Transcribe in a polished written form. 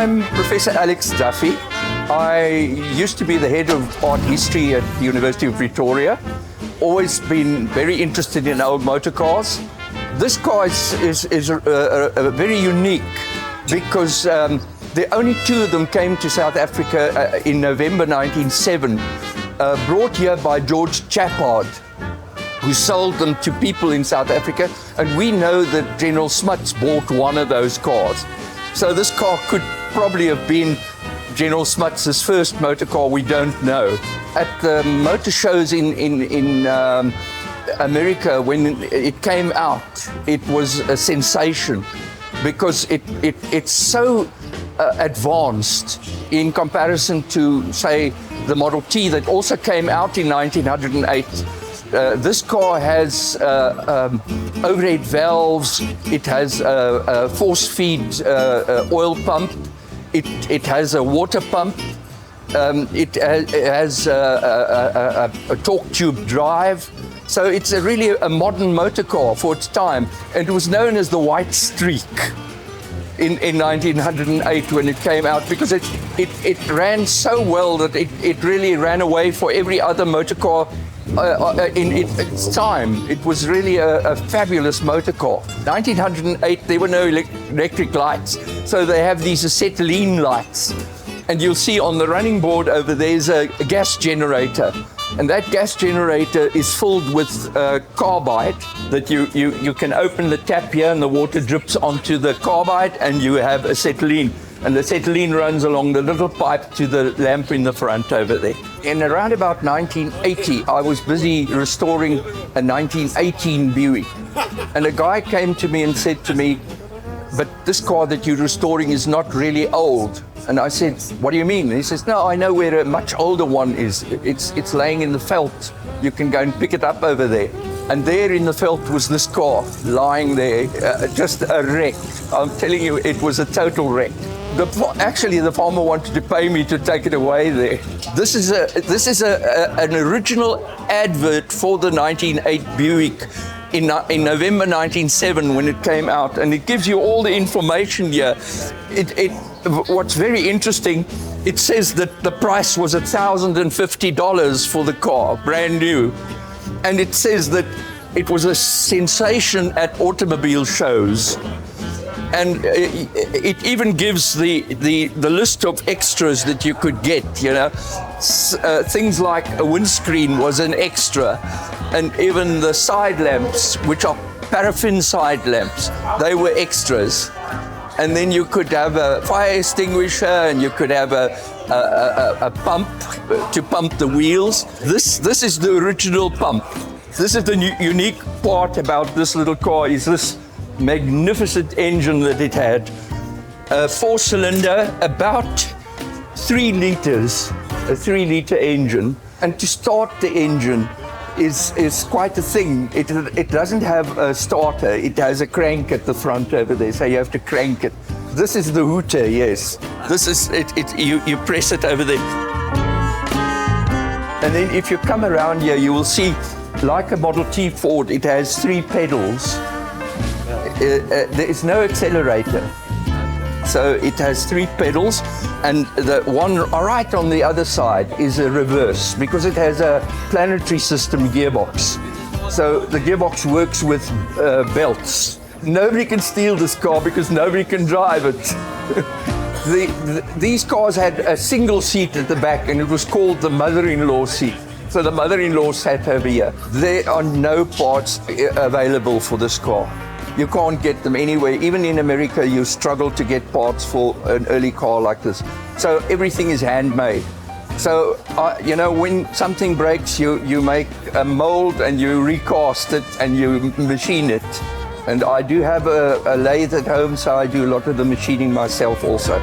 I'm Professor Alex Duffy. I used to be the head of art history at the University of Pretoria. Always been very interested in old motor cars. This car is very unique because the only two of them came to South Africa in November 1907, brought here by George Chappard, who sold them to people in South Africa, and we know that General Smuts bought one of those cars. So this car could probably have been General Smuts' first motor car, we don't know. At the motor shows in America, when it came out, it was a sensation because it's so advanced in comparison to, say, the Model T that also came out in 1908. This car has overhead valves, it has a force feed oil pump, it has a water pump, it has a torque tube drive. So it's really a modern motor car for its time. And it was known as the White Streak in 1908 when it came out, because it ran so well that it really ran away for every other motor car in its time. It was really a fabulous motor car. 1908, there were no electric lights, so they have these acetylene lights. And you'll see on the running board over there is a gas generator. And that gas generator is filled with carbide that you can open the tap here and the water drips onto the carbide and you have acetylene. And the acetylene runs along the little pipe to the lamp in the front over there. In around about 1980, I was busy restoring a 1918 Buick. And a guy came to me and said to me, "But this car that you're restoring is not really old." And I said, "What do you mean?" And he says, "No, I know where a much older one is. It's laying in the veldt. You can go and pick it up over there." And there in the veldt was this car lying there, just a wreck. I'm telling you, it was a total wreck. Actually, the farmer wanted to pay me to take it away there. This is an original advert for the 1908 Buick in November 1907 when it came out, and it gives you all the information here. What's very interesting, it says that the price was $1,050 for the car, brand new. And it says that it was a sensation at automobile shows. And it even gives the list of extras that you could get, you know. Things like a windscreen was an extra, and even the side lamps, which are paraffin side lamps, they were extras. And then you could have a fire extinguisher, and you could have a pump to pump the wheels. This is the original pump. This is the unique part about this little car, is this magnificent engine that it had. A 4-cylinder, about 3 liters, a 3-liter engine. And to start the engine is quite a thing. It doesn't have a starter, it has a crank at the front over there, so you have to crank it. This is the hooter, yes. This is it. You press it over there. And then if you come around here, you will see, like a Model T Ford, it has 3 pedals. There is no accelerator. So it has 3 pedals, and the one right on the other side is a reverse, because it has a planetary system gearbox. So the gearbox works with belts. Nobody can steal this car because nobody can drive it. These cars had a single seat at the back, and it was called the mother-in-law seat. So the mother-in-law sat over here. There are no parts available for this car. You can't get them anywhere. Even in America, you struggle to get parts for an early car like this. So everything is handmade. So, you know, when something breaks, you make a mold and you recast it and you machine it. And I do have a lathe at home, so I do a lot of the machining myself also.